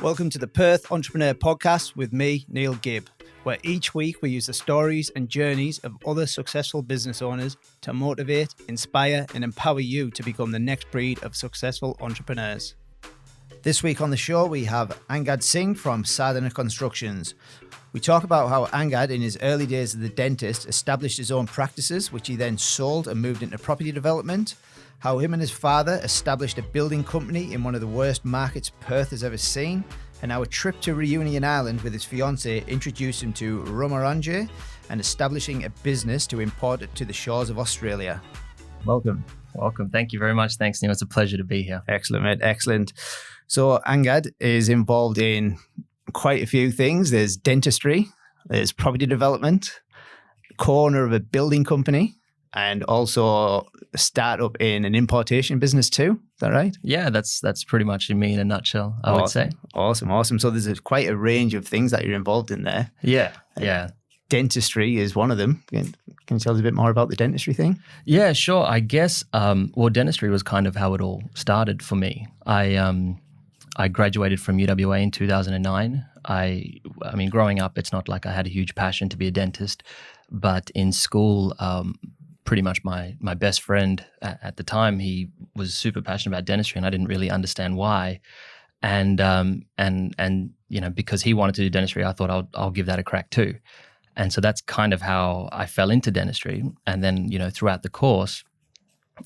Welcome to the Perth Entrepreneur Podcast with me, Neil Gibb, where each week we use the stories and journeys of other successful business owners to motivate, inspire, and empower you to become the next breed of successful entrepreneurs. This week on the show, we have Angad Singh from Sadhana Constructions. We talk about how Angad, in his early days as the dentist, established his own practices, which he then sold and moved into property development. How him and his father established a building company in one of the worst markets Perth has ever seen, and how a trip to Reunion Island with his fiance introduced him to rum orange and establishing a business to import it to the shores of Australia. Welcome. Welcome. Thank you very much. Thanks, Neil. It's a pleasure to be here. Excellent, mate. Excellent. So Angad is involved in quite a few things. There's dentistry, there's property development, co-owner of a building company, and also a startup in an importation business too. Is that right? Yeah, that's pretty much me in a nutshell, I would say. Awesome. So there's quite a range of things that you're involved in there. Yeah. Dentistry is one of them. Can you tell us a bit more about the dentistry thing? Yeah, sure. I guess, dentistry was kind of how it all started for me. I graduated from UWA in 2009. I mean, growing up, it's not like I had a huge passion to be a dentist, but in school, pretty much my best friend at the time, he was super passionate about dentistry, and I didn't really understand why. And you know, because he wanted to do dentistry, I thought I'll give that a crack too. And so that's kind of how I fell into dentistry. And then, you know, throughout the course,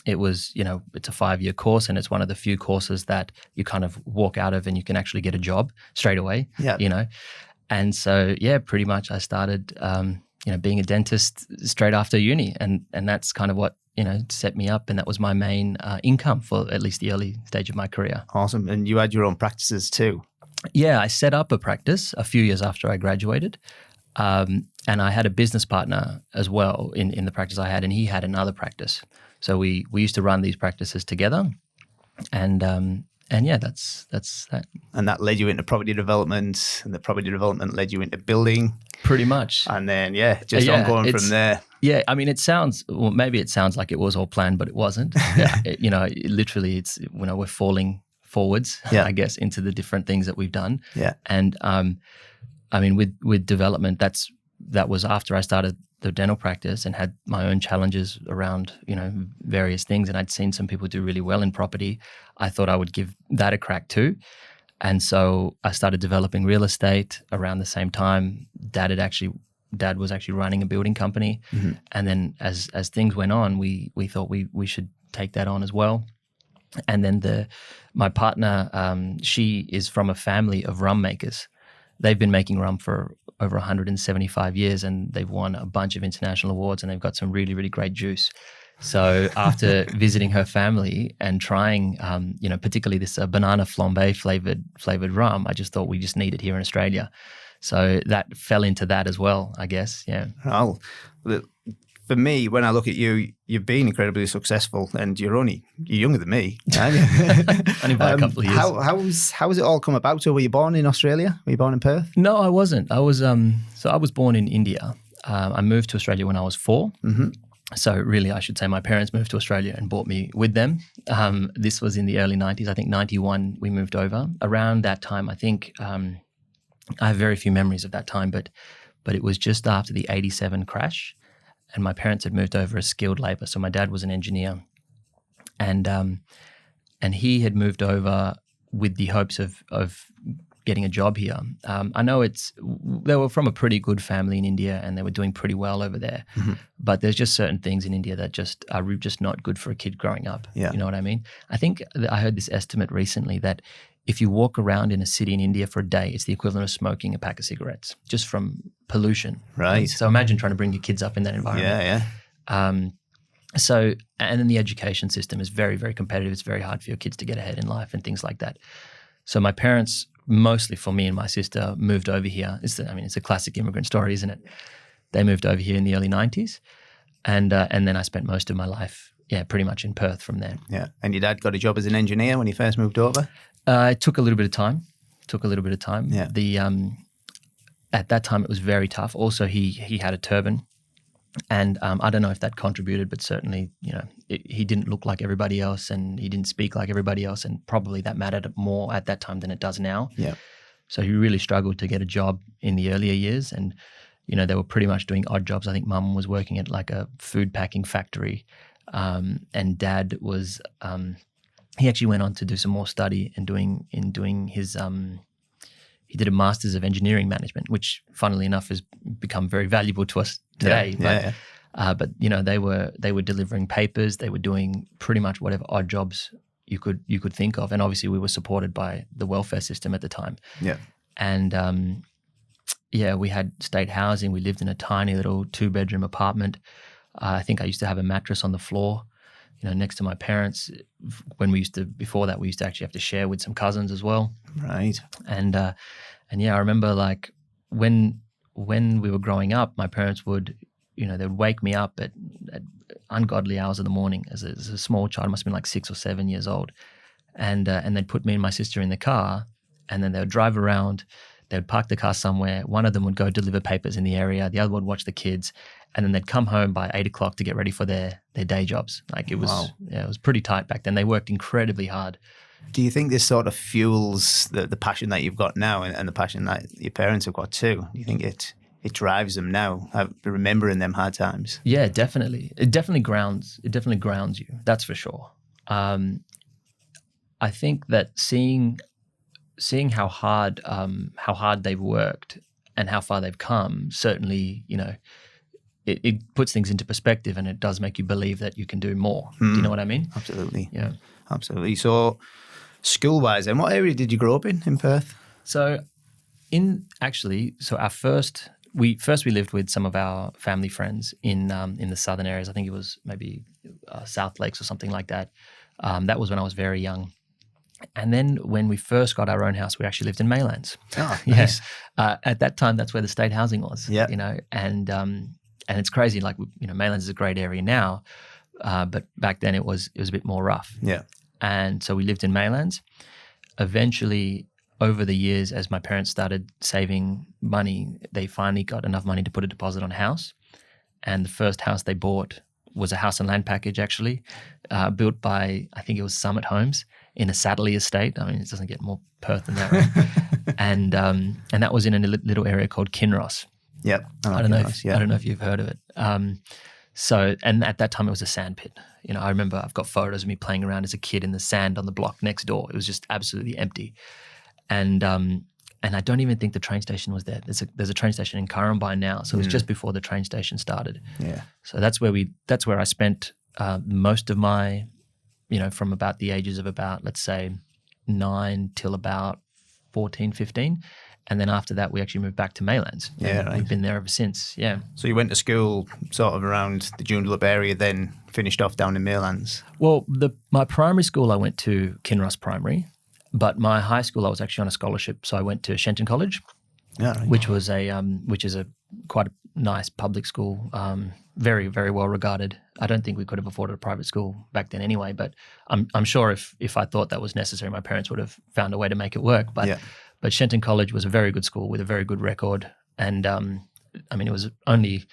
it was, you know, it's a 5-year course, and it's one of the few courses that you kind of walk out of and you can actually get a job straight away, you know. And so, yeah, pretty much I started, being a dentist straight after uni. And that's kind of what, you know, set me up. And that was my main income for at least the early stage of my career. Awesome. And you had your own practices too? Yeah, I set up a practice a few years after I graduated. And I had a business partner as well in the practice I had, and he had another practice. So we used to run these practices together, and yeah, that's that. And that led you into property development, and the property development led you into building, pretty much. And then ongoing from there. Yeah, I mean, maybe it sounds like it was all planned, but it wasn't. Literally, it's we're falling forwards, I guess, into the different things that we've done. Yeah, and I mean, with development, that was after I started the dental practice and had my own challenges around, you know, various things. And I'd seen some people do really well in property. I thought I would give that a crack too. And so I started developing real estate around the same time. Dad was actually running a building company. Mm-hmm. And then as things went on, we thought we should take that on as well. And then my partner, she is from a family of rum makers. They've been making rum for over 175 years, and they've won a bunch of international awards, and they've got some really, really great juice. So after visiting her family and trying, particularly this banana flambe flavored rum, I just thought we just need it here in Australia. So that fell into that as well, I guess. Yeah. Well, for me, when I look at you, you've been incredibly successful, and you're younger than me. Only by a couple of years. How has it all come about? So were you born in Australia? Were you born in Perth? No, I wasn't. I was born in India. I moved to Australia when I was 4. Mm-hmm. So really, I should say my parents moved to Australia and brought me with them. This was in the early 90s. I think 91 we moved over. Around that time, I think I have very few memories of that time, but it was just after the 87 crash. And my parents had moved over as skilled labor. So my dad was an engineer, and he had moved over with the hopes of getting a job here. I know they were from a pretty good family in India, and they were doing pretty well over there. Mm-hmm. But there's just certain things in India that just are just not good for a kid growing up. Yeah. You know what I mean? I think I heard this estimate recently that if you walk around in a city in India for a day, it's the equivalent of smoking a pack of cigarettes just from pollution. Right. So imagine trying to bring your kids up in that environment. Yeah. So, and then the education system is very, very competitive. It's very hard for your kids to get ahead in life and things like that. So my parents, mostly for me and my sister, moved over here. It's a classic immigrant story, isn't it? They moved over here in the early 90s. And then I spent most of my life, pretty much in Perth from there. Yeah. And your dad got a job as an engineer when he first moved over? It took a little bit of time. Yeah. At that time, it was very tough. Also, he had a turban. And I don't know if that contributed, but certainly, he didn't look like everybody else, and he didn't speak like everybody else, and probably that mattered more at that time than it does now. Yeah. So he really struggled to get a job in the earlier years. And, they were pretty much doing odd jobs. I think mum was working at like a food packing factory. And dad was, he actually went on to do some more study and doing his, he did a Master's of Engineering Management, which funnily enough has become very valuable to us today. But they were delivering papers. They were doing pretty much whatever odd jobs you could think of. And obviously we were supported by the welfare system at the time. Yeah. And we had state housing. We lived in a tiny little 2-bedroom apartment. I think I used to have a mattress on the floor, next to my parents. Before that, we used to actually have to share with some cousins as well. Right. And I remember like when we were growing up, my parents would, they would wake me up at ungodly hours of the morning as a small child. I must have been like 6 or 7 years old. And they'd put me and my sister in the car, and then they would drive around. They would park the car somewhere. One of them would go deliver papers in the area. The other would watch the kids. And then they'd come home by 8 o'clock to get ready for their day jobs. Like it was, it was pretty tight back then. They worked incredibly hard. Do you think this sort of fuels the passion that you've got now and the passion that your parents have got too? Do you think it drives them now, remembering them hard times? Yeah, definitely. It definitely grounds you. That's for sure. I think that seeing how hard they've worked and how far they've come, certainly, it puts things into perspective, and it does make you believe that you can do more. Do you know what I mean? Absolutely. Yeah. Absolutely. So school-wise, then, what area did you grow up in Perth? So we lived with some of our family friends in the southern areas. I think it was maybe South Lakes or something like that. That was when I was very young. And then when we first got our own house, we actually lived in Maylands. Oh, nice. At that time, that's where the state housing was. Yeah. And it's crazy. Like, Maylands is a great area now, but back then it was a bit more rough. Yeah. And so we lived in Maylands. Eventually, over the years, as my parents started saving money, they finally got enough money to put a deposit on a house. And the first house they bought was a house and land package, actually, built by, I think it was Summit Homes in a Satterley estate. I mean, it doesn't get more Perth than that, right? and that was in a little area called Kinross. Yep. I don't know if you've heard of it. And at that time it was a sand pit. I remember I've got photos of me playing around as a kid in the sand on the block next door. It was just absolutely empty. And I don't even think the train station was there. There's a train station in Currumbine now, so it was just before the train station started. Yeah. So that's where I spent most of my, from about the ages of about, let's say, 9 till about 14, 15. And then after that, we actually moved back to Maylands. Yeah, right. We've been there ever since, yeah. So you went to school sort of around the Joondalup area, then finished off down in Maylands? Well, my primary school, I went to Kinross Primary, but my high school, I was actually on a scholarship. So I went to Shenton College, which is a quite a nice public school, very, very well regarded. I don't think we could have afforded a private school back then anyway, but I'm sure if I thought that was necessary, my parents would have found a way to make it work. But Shenton College was a very good school with a very good record. And it was only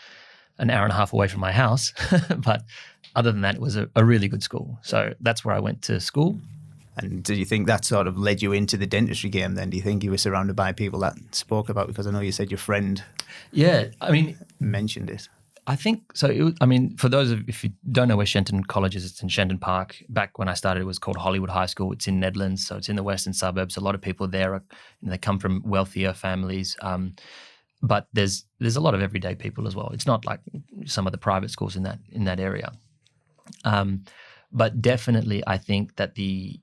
an hour and a half away from my house. But other than that, it was a really good school. So that's where I went to school. And do you think that sort of led you into the dentistry game then? Do you think you were surrounded by people that spoke about, because I know you said your friend mentioned it. I think so. For those if you don't know where Shenton College is, it's in Shenton Park. Back when I started, it was called Hollywood High School. It's in Nedlands, so it's in the western suburbs. A lot of people there they come from wealthier families, but there's a lot of everyday people as well. It's not like some of the private schools in that area. But definitely, I think that the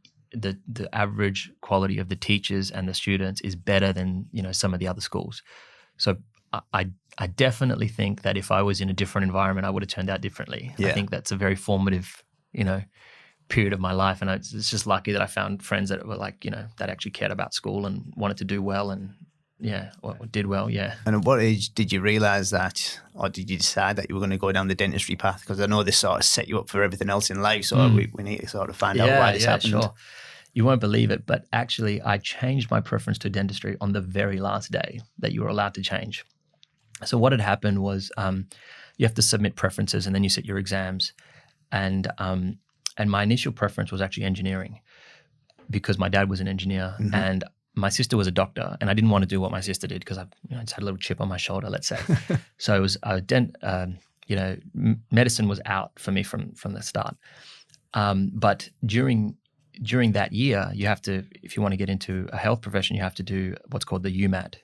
average quality of the teachers and the students is better than some of the other schools. So I definitely think that if I was in a different environment, I would have turned out differently. Yeah. I think that's a very formative, period of my life, and it's just lucky that I found friends that were like, that actually cared about school and wanted to do well, and did well. Yeah. And at what age did you realise that, or did you decide that you were going to go down the dentistry path? Because I know this sort of set you up for everything else in life, so we need to sort of find out why this happened. Sure. You won't believe it, but actually I changed my preference to dentistry on the very last day that you were allowed to change. So what had happened was you have to submit preferences and then you sit your exams. And my initial preference was actually engineering, because my dad was an engineer. Mm-hmm. And my sister was a doctor, and I didn't want to do what my sister did because I just had a little chip on my shoulder, let's say. So it was medicine was out for me from the start. But during that year, you have to, if you want to get into a health profession, you have to do what's called the UMAT.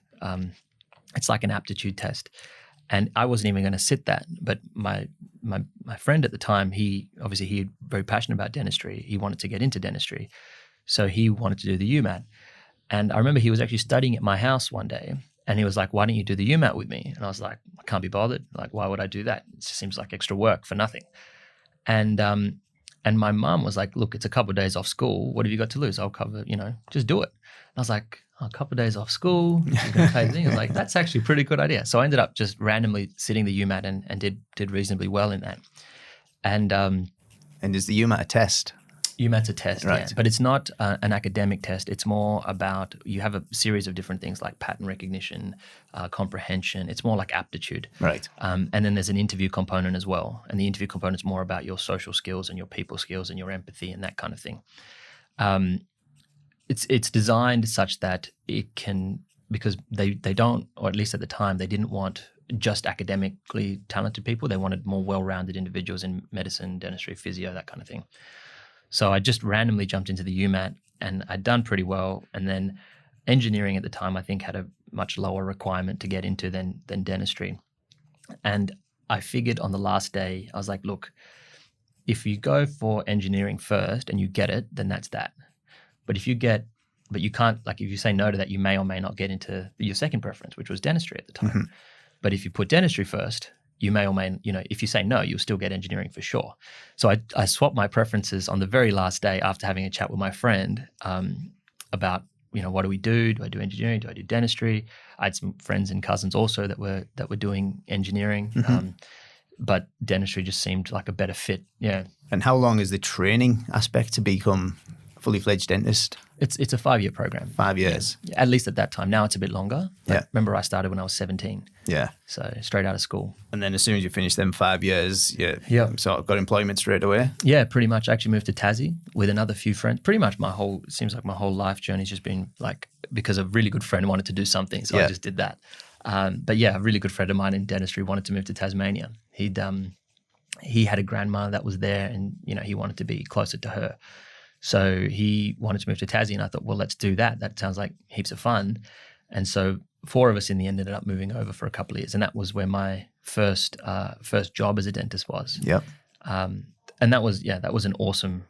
It's like an aptitude test. And I wasn't even going to sit that, but my friend at the time, he very passionate about dentistry. He wanted to get into dentistry. So he wanted to do the UMAT. And I remember he was actually studying at my house one day, and he was like, "Why don't you do the UMAT with me?" And I was like, "I can't be bothered. Like, why would I do that? It just seems like extra work for nothing." And my mum was like, "Look, it's a couple of days off school. What have you got to lose? I'll cover, just do it." And I was like, "A couple of days off school, you're going to pay the thing." I was like, "That's actually a pretty good idea." So I ended up just randomly sitting the UMAT and did reasonably well in that. And is the UMAT a test? UMAT's a test, right. Yeah. But it's not an academic test. It's more about, you have a series of different things like pattern recognition, comprehension. It's more like aptitude. Right. And then there's an interview component as well. And the interview component is more about your social skills and your people skills and your empathy and that kind of thing. It's designed such that it can, because they don't, or at least at the time, they didn't want just academically talented people. They wanted more well-rounded individuals in medicine, dentistry, physio, that kind of thing. So I just randomly jumped into the UMAT, and I'd done pretty well. And then engineering at the time, I think, had a much lower requirement to get into than dentistry. And I figured on the last day, I was like, look, if you go for engineering first and you get it, then that's that. But you can't, like, if you say no to that, you may or may not get into your second preference, which was dentistry at the time. Mm-hmm. But if you put dentistry first, you may or may, if you say no, you'll still get engineering for sure. So I swapped my preferences on the very last day after having a chat with my friend about, what do we do? Do I do engineering? Do I do dentistry? I had some friends and cousins also that were doing engineering, mm-hmm. But dentistry just seemed like a better fit. Yeah. And how long is the training aspect to become a fully fledged dentist? It's a 5-year program. 5 years. Yeah, at least at that time. Now it's a bit longer. Yeah. Remember, I started when I was 17. Yeah. So straight out of school. And then as soon as you finish them 5 years, you sort of got employment straight away? Yeah, pretty much. I actually moved to Tassie with another few friends. Pretty much seems like my whole life journey's just been like, because a really good friend wanted to do something, so I just did that. But yeah, a really good friend of mine in dentistry wanted to move to Tasmania. He had a grandma that was there, and he wanted to be closer to her. So he wanted to move to Tassie, and I thought, well, let's do that. That sounds like heaps of fun. And so 4 of us in the end ended up moving over for a couple of years, and that was where my first job as a dentist was. Yep. And that was an awesome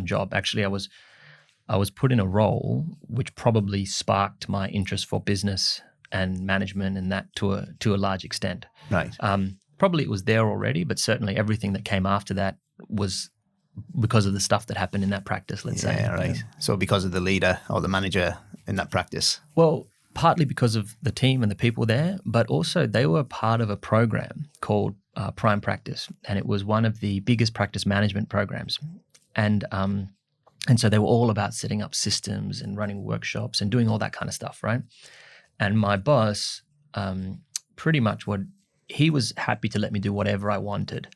job. Actually, I was put in a role which probably sparked my interest for business and management, and that to a large extent. Right. Probably it was there already, but certainly everything that came after that was because of the stuff that happened in that practice, let's say. Yeah, right. Yeah. So because of the leader or the manager in that practice? Well, partly because of the team and the people there, but also they were part of a program called Prime Practice, and it was one of the biggest practice management programs. And so they were all about setting up systems and running workshops and doing all that kind of stuff, right? And my boss, pretty much he was happy to let me do whatever I wanted.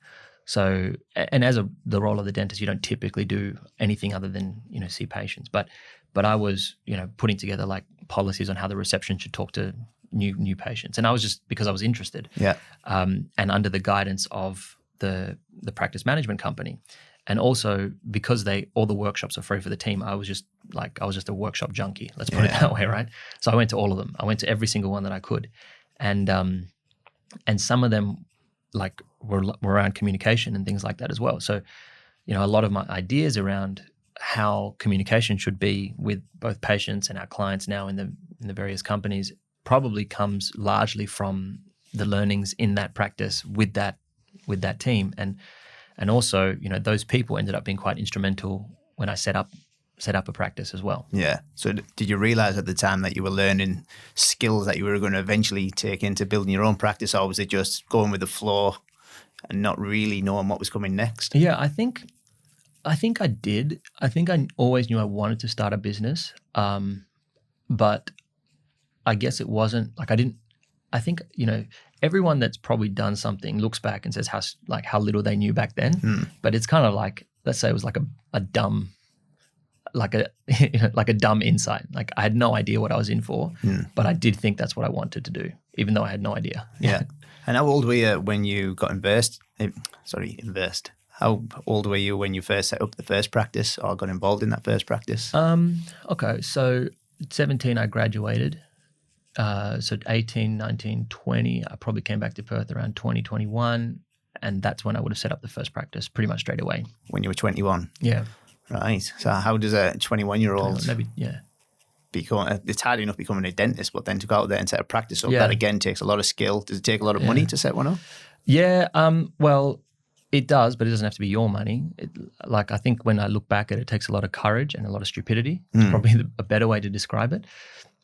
So, and as the role of the dentist, you don't typically do anything other than, see patients. But I was, putting together like policies on how the reception should talk to new patients. And I was just, because I was interested. Yeah. And under the guidance of the practice management company. And also because all the workshops are free for the team, I was just a workshop junkie. Let's put it that way, right? So I went to all of them. I went to every single one that I could. And some of them like were around communication and things like that as well. So, a lot of my ideas around how communication should be with both patients and our clients now in the various companies probably comes largely from the learnings in that practice with that team. And also, those people ended up being quite instrumental when I set up a practice as well. Yeah. So did you realize at the time that you were learning skills that you were going to eventually take into building your own practice, or was it just going with the flow and not really knowing what was coming next? Yeah, I think I did. I think I always knew I wanted to start a business, but I guess it wasn't like I think, everyone that's probably done something looks back and says how little they knew back then. But it's kind of like, let's say it was like a dumb like a like a dumb insight. Like I had no idea what I was in for, but I did think that's what I wanted to do, even though I had no idea. Yeah. And how old were you when you got inversed? How old were you when you first set up the first practice or got involved in that first practice? Okay, so 17 I graduated. So 18, 19, 20, I probably came back to Perth around 2021, and that's when I would have set up the first practice pretty much straight away. When you were 21? Yeah. Right. So how does a 21-year-old become, it's hard enough becoming a dentist, but then to go out there and set a practice up, that again takes a lot of skill. Does it take a lot of money to set one up? Yeah, well, it does, but it doesn't have to be your money. Like I think when I look back at it, it takes a lot of courage and a lot of stupidity. It's probably a better way to describe it.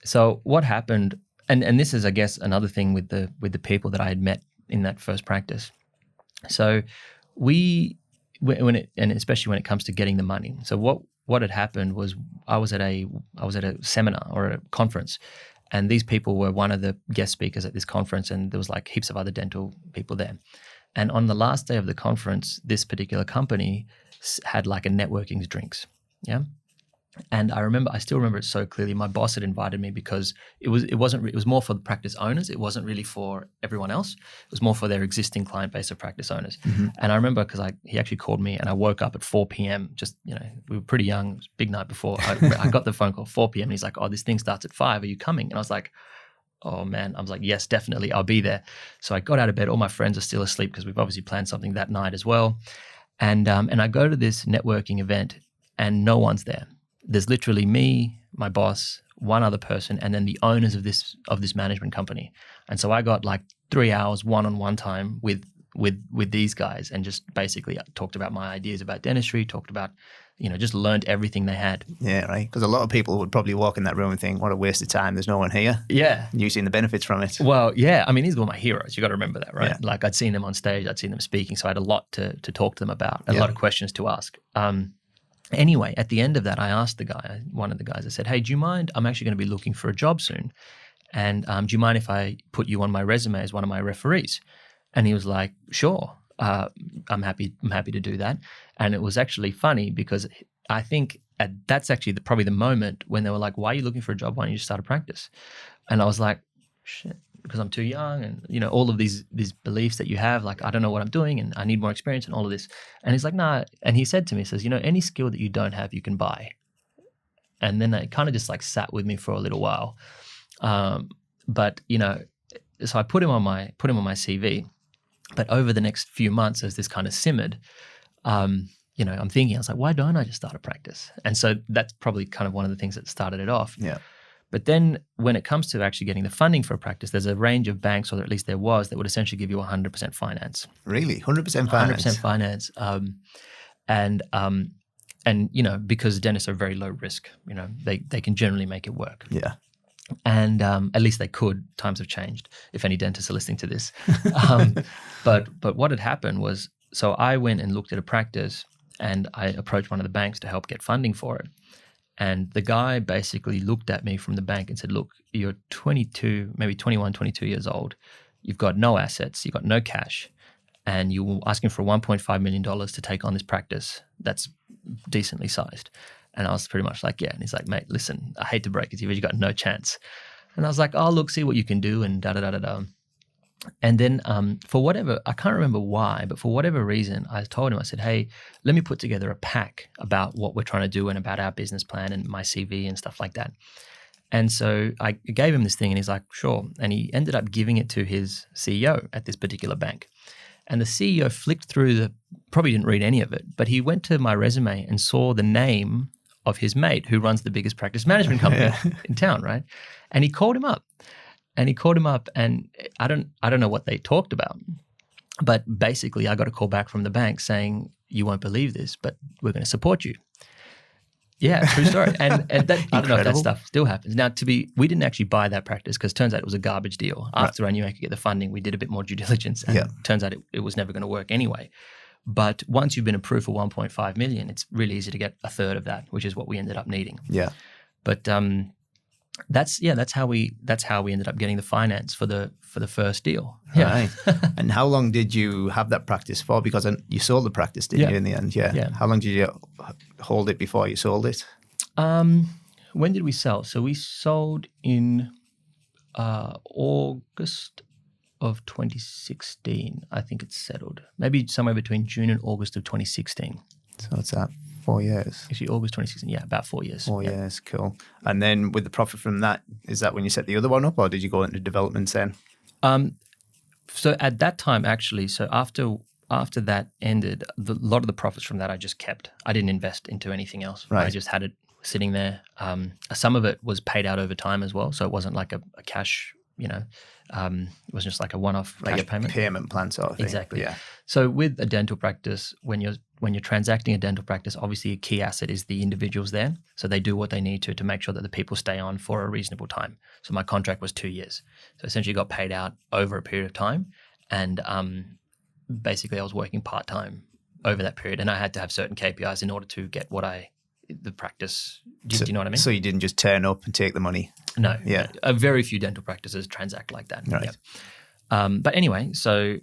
So what happened, and this is, I guess, another thing with the people that I had met in that first practice. So and especially when it comes to getting the money. So what had happened was I was at a seminar or a conference, and these people were one of the guest speakers at this conference, and there was like heaps of other dental people there. And on the last day of the conference, this particular company had like a networking drinks, yeah. And I still remember it so clearly. My boss had invited me because it was more for the practice owners. It wasn't really for everyone else. It was more for their existing client base of practice owners. Mm-hmm. And I remember because he actually called me, and I woke up at 4 p.m. Just, we were pretty young, big night before. I got the phone call 4 p.m. and he's like, "Oh, this thing starts at 5. Are you coming?" And I was like, "Oh man," I was like, "Yes, definitely, I'll be there." So I got out of bed. All my friends are still asleep because we've obviously planned something that night as well. And I go to this networking event, and no one's there. There's literally me, my boss, one other person, and then the owners of this management company. And so I got like 3 hours one-on-one time with these guys, and just basically talked about my ideas about dentistry, talked about, just learned everything they had. Yeah, right. Because a lot of people would probably walk in that room and think, what a waste of time. There's no one here. Yeah. And you've seen the benefits from it. Well, yeah. I mean, these were my heroes. You got to remember that, right? Yeah. Like I'd seen them on stage. I'd seen them speaking. So I had a lot to talk to them about, a lot of questions to ask. Anyway, at the end of that, I asked one of the guys, I said, "Hey, do you mind? I'm actually going to be looking for a job soon. And do you mind if I put you on my resume as one of my referees?" And he was like, "Sure, I'm happy to do that." And it was actually funny because I think that's actually probably the moment when they were like, "Why are you looking for a job? Why don't you just start a practice?" And I was like, "Shit, because I'm too young," and all of these beliefs that you have, like I don't know what I'm doing and I need more experience and all of this. And he's like, "Nah," and he said to me, he says, "Any skill that you don't have, you can buy." And then it kind of just like sat with me for a little while. But so I put him on my CV. But over the next few months, as this kind of simmered, I'm thinking, I was like, why don't I just start a practice? And so that's probably kind of one of the things that started it off. Yeah. But then when it comes to actually getting the funding for a practice, there's a range of banks, or at least there was, that would essentially give you 100% finance. Really? 100% finance? 100% finance. And because dentists are very low risk, they can generally make it work. Yeah. And at least they could. Times have changed, if any dentists are listening to this. But what had happened was, so I went and looked at a practice, and I approached one of the banks to help get funding for it. And the guy basically looked at me from the bank and said, "Look, you're 22, maybe 21, 22 years old. You've got no assets, you've got no cash, and you're asking for $1.5 million to take on this practice that's decently sized." And I was pretty much like, "Yeah." And he's like, "Mate, listen, I hate to break it to you, but you got no chance." And I was like, "Oh, look, see what you can do," and da-da-da-da-da. And then for whatever, I can't remember why, but for whatever reason, I told him, I said, "Hey, let me put together a pack about what we're trying to do and about our business plan and my CV and stuff like that." And so I gave him this thing, and he's like, "Sure." And he ended up giving it to his CEO at this particular bank. And the CEO flicked through probably didn't read any of it, but he went to my resume and saw the name of his mate who runs the biggest practice management company in town, right? And he called him up. And I don't know what they talked about, but basically I got a call back from the bank saying, "You won't believe this, but we're going to support you." Yeah, true story. And that, I don't know if that stuff still happens. Now, we didn't actually buy that practice because it turns out it was a garbage deal. After I knew I could get the funding, we did a bit more due diligence, and it turns out it was never going to work anyway. But once you've been approved for 1.5 million, it's really easy to get a third of that, which is what we ended up needing. Yeah. But that's how we ended up getting the finance for the first deal. Yeah. Right. And how long did you have that practice for? Because you sold the practice, didn't you, in the end? Yeah. How long did you hold it before you sold it? When did we sell? So we sold in August of 2016. I think it's settled. Maybe somewhere between June and August of 2016. So what's that? 4 years? Actually, August 2016. Yeah, about 4 years. 4 years, cool. And then with the profit from that, is that when you set the other one up, or did you go into developments then? So at that time, actually, so after that ended, a lot of the profits from that I just kept. I didn't invest into anything else. Right. I just had it sitting there. Some of it was paid out over time as well, so it wasn't like a cash, it was just like a one-off Like cash a payment. payment plan sort of thing. Exactly. Yeah. So with a dental practice, when you're transacting a dental practice, obviously a key asset is the individuals there. So they do what they need to make sure that the people stay on for a reasonable time. So my contract was 2 years. So essentially got paid out over a period of time. And basically I was working part-time over that period, and I had to have certain KPIs in order to get the practice. Do you know what I mean? So you didn't just turn up and take the money? No. Yeah. Very few dental practices transact like that. Right. Yeah. But anyway, so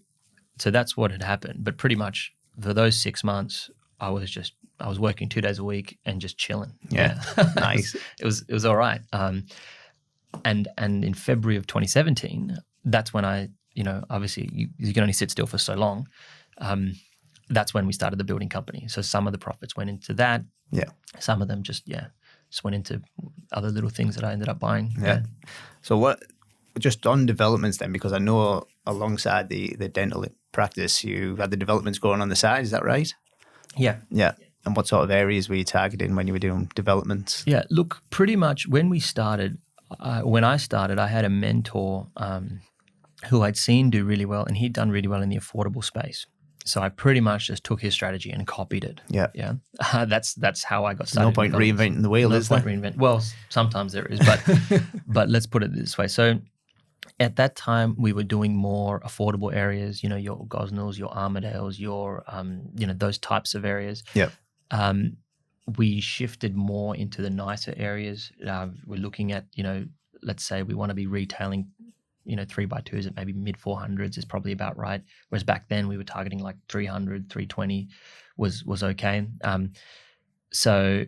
that's what had happened. But pretty much for those 6 months, I was working 2 days a week and just chilling. Yeah. Nice. It was all right. And in February of 2017, that's when I, obviously you can only sit still for so long. That's when we started the building company. So some of the profits went into that. Yeah. Some of them just went into other little things that I ended up buying. Yeah. So just on developments then, because I know alongside the dental practice, you had the developments going on the side, is that right? Yeah. Yeah. And what sort of areas were you targeting when you were doing developments? Yeah, look, pretty much when I started, I had a mentor who I'd seen do really well, and he'd done really well in the affordable space. So I pretty much just took his strategy and copied it. Yeah. Yeah. That's how I got started. No point reinventing the wheel, is there? Well, sometimes there is, but let's put it this way. So at that time, we were doing more affordable areas, your Gosnells, your Armadales, your, those types of areas. Yeah. We shifted more into the nicer areas. We're looking at, let's say we want to be retailing 3x2s at maybe mid 400s is probably about right. Whereas back then we were targeting like 300, 320 was okay. So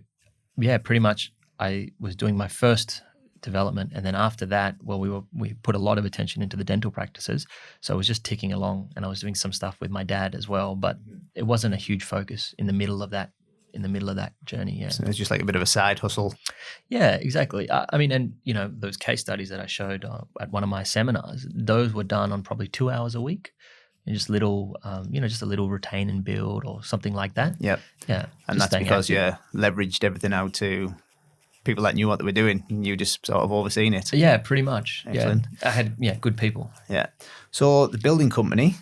yeah, pretty much I was doing my first development, and then after that, we put a lot of attention into the dental practices. So I was just ticking along, and I was doing some stuff with my dad as well, but it wasn't a huge focus in the middle of that journey. Yeah. So it's just like a bit of a side hustle. Yeah, exactly. I mean, and those case studies that I showed at one of my seminars, those were done on probably 2 hours a week, and just little, just a little retain and build or something like that. Yep. Yeah. And that's because you leveraged everything out to people that knew what they were doing, and you just sort of overseen it. Yeah, pretty much. Excellent. Yeah. I had good people. Yeah. So the building company.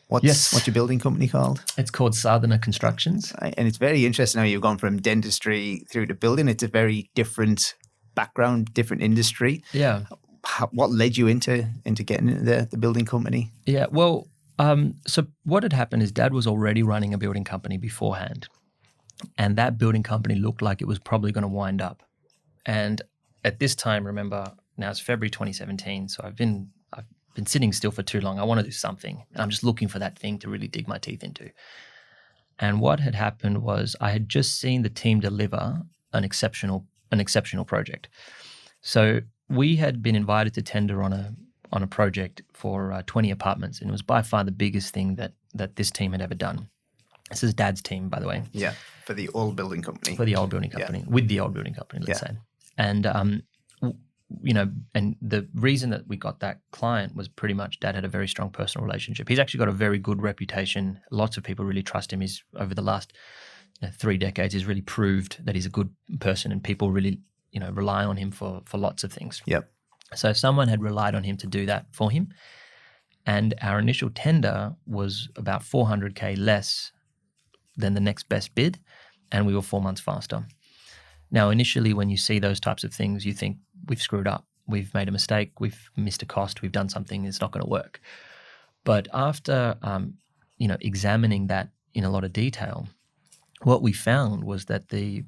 What's your building company called? It's called Sadhana Constructions. Right. And it's very interesting how you've gone from dentistry through to building. It's a very different background, different industry. Yeah. What led you into getting into the building company? Yeah. Well, so what had happened is Dad was already running a building company beforehand. And that building company looked like it was probably going to wind up. And at this time, remember, now it's February 2017, so I've been sitting still for too long. I want to do something. And I'm just looking for that thing to really dig my teeth into. And what had happened was I had just seen the team deliver an exceptional project. So we had been invited to tender on a project for 20 apartments, and it was by far the biggest thing that this team had ever done. This is Dad's team, by the way. Yeah, for the old building company. For the old building company, yeah. With the old building company, let's say. And, and the reason that we got that client was pretty much Dad had a very strong personal relationship. He's actually got a very good reputation. Lots of people really trust him. He's, over the last 3 decades, he's really proved that he's a good person, and people really, rely on him for lots of things. Yep. So someone had relied on him to do that for him. And our initial tender was about 400K less than the next best bid, and we were 4 months faster. Now, initially, when you see those types of things, you think we've screwed up, we've made a mistake, we've missed a cost, we've done something, it's not going to work. But after, examining that in a lot of detail, what we found was that the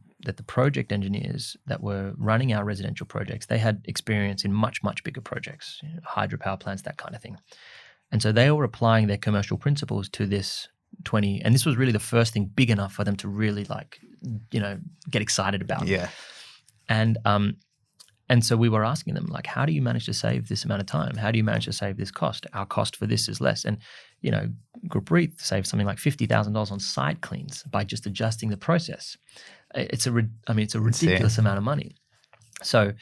project engineers that were running our residential projects, they had experience in much, much bigger projects, hydropower plants, that kind of thing. And so they were applying their commercial principles to this 20, and this was really the first thing big enough for them to really get excited about. Yeah. And so we were asking them, like, how do you manage to save this amount of time? How do you manage to save this cost? Our cost for this is less. And, Group Breathe saved something like $50,000 on side cleans by just adjusting the process. It's a ridiculous amount of money. So,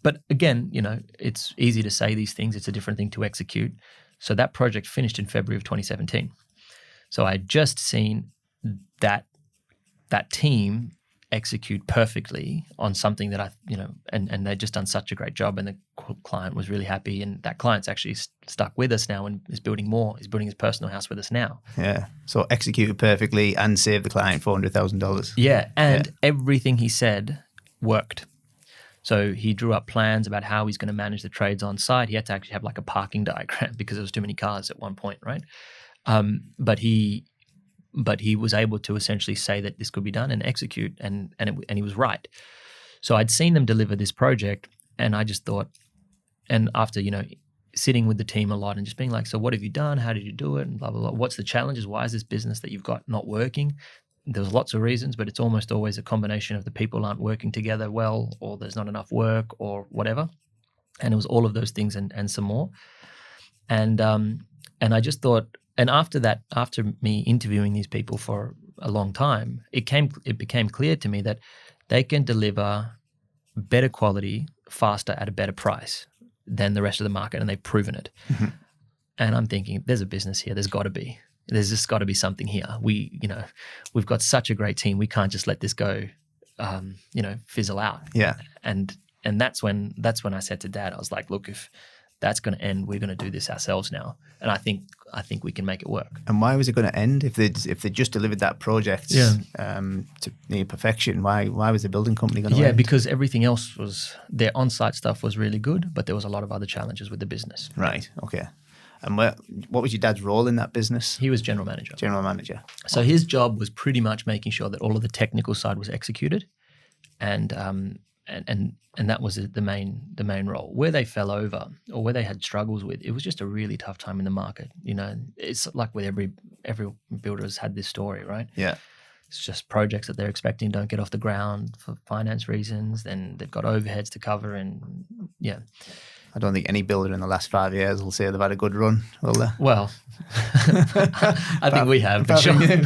but again, it's easy to say these things. It's a different thing to execute. So that project finished in February of 2017. So I had just seen that team execute perfectly on something that and they'd just done such a great job, and the client was really happy, and that client's actually stuck with us now and is building more. He's building his personal house with us now. Yeah. So executed perfectly and saved the client $400,000. Yeah. And everything he said worked. So he drew up plans about how he's going to manage the trades on site. He had to actually have like a parking diagram because there was too many cars at one point, right? But he was able to essentially say that this could be done and execute, and he was right. So I'd seen them deliver this project, and I just thought, and after sitting with the team a lot and just being like, so what have you done? How did you do it? And blah blah blah. What's the challenges? Why is this business that you've got not working? There's lots of reasons, but it's almost always a combination of the people aren't working together well, or there's not enough work, or whatever. And it was all of those things and some more. And I just thought. And after that, after me interviewing these people for a long time, it became clear to me that they can deliver better quality faster at a better price than the rest of the market, and they've proven it. Mm-hmm. And I'm thinking, there's a business here. There's just got to be something here. We've got such a great team. We can't just let this go, fizzle out. Yeah. And that's when I said to Dad, I was like, look, if that's going to end, we're going to do this ourselves now, and I think we can make it work. And why was it going to end if they just delivered that project to near perfection? Why was the building company going to end? Yeah, because everything else their on-site stuff was really good, but there was a lot of other challenges with the business. Right. Okay. And what was your dad's role in that business? He was general manager. General manager. So his job was pretty much making sure that all of the technical side was executed, and that was the main role. Where they fell over or where they had struggles with, it was just a really tough time in the market. It's like with every builder has had this story, right? Yeah. It's just projects that they're expecting don't get off the ground for finance reasons. Then they've got overheads to cover, and yeah. I don't think any builder in the last 5 years will say they've had a good run, will they? Well, I think we have, for sure.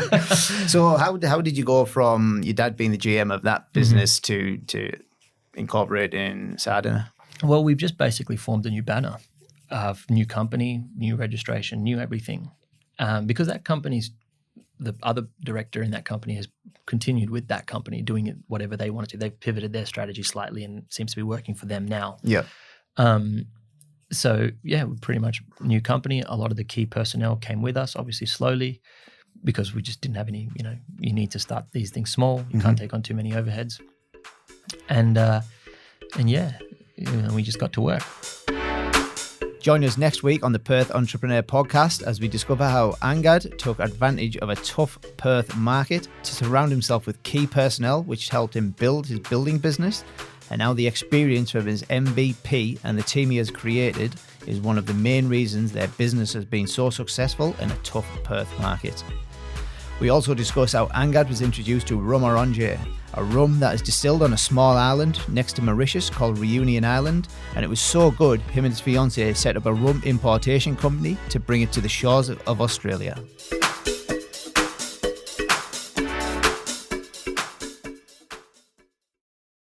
So how did you go from your dad being the GM of that business to incorporating Sadhana? Well, we've just basically formed a new banner, new company, new registration, new everything. Because that company's, the other director in that company has continued with that company, doing it whatever they wanted to. They've pivoted their strategy slightly, and it seems to be working for them now. Yeah. So yeah, we're pretty much a new company. A lot of the key personnel came with us, obviously slowly, because we just didn't have any, you need to start these things small. You can't take on too many overheads. And yeah, we just got to work. Join us next week on the Perth Entrepreneur Podcast as we discover how Angad took advantage of a tough Perth market to surround himself with key personnel, which helped him build his building business, and how the experience from his MVP and the team he has created is one of the main reasons their business has been so successful in a tough Perth market. We also discuss how Angad was introduced to rum orange, a rum that is distilled on a small island next to Mauritius called Reunion Island, and it was so good, him and his fiance set up a rum importation company to bring it to the shores of Australia.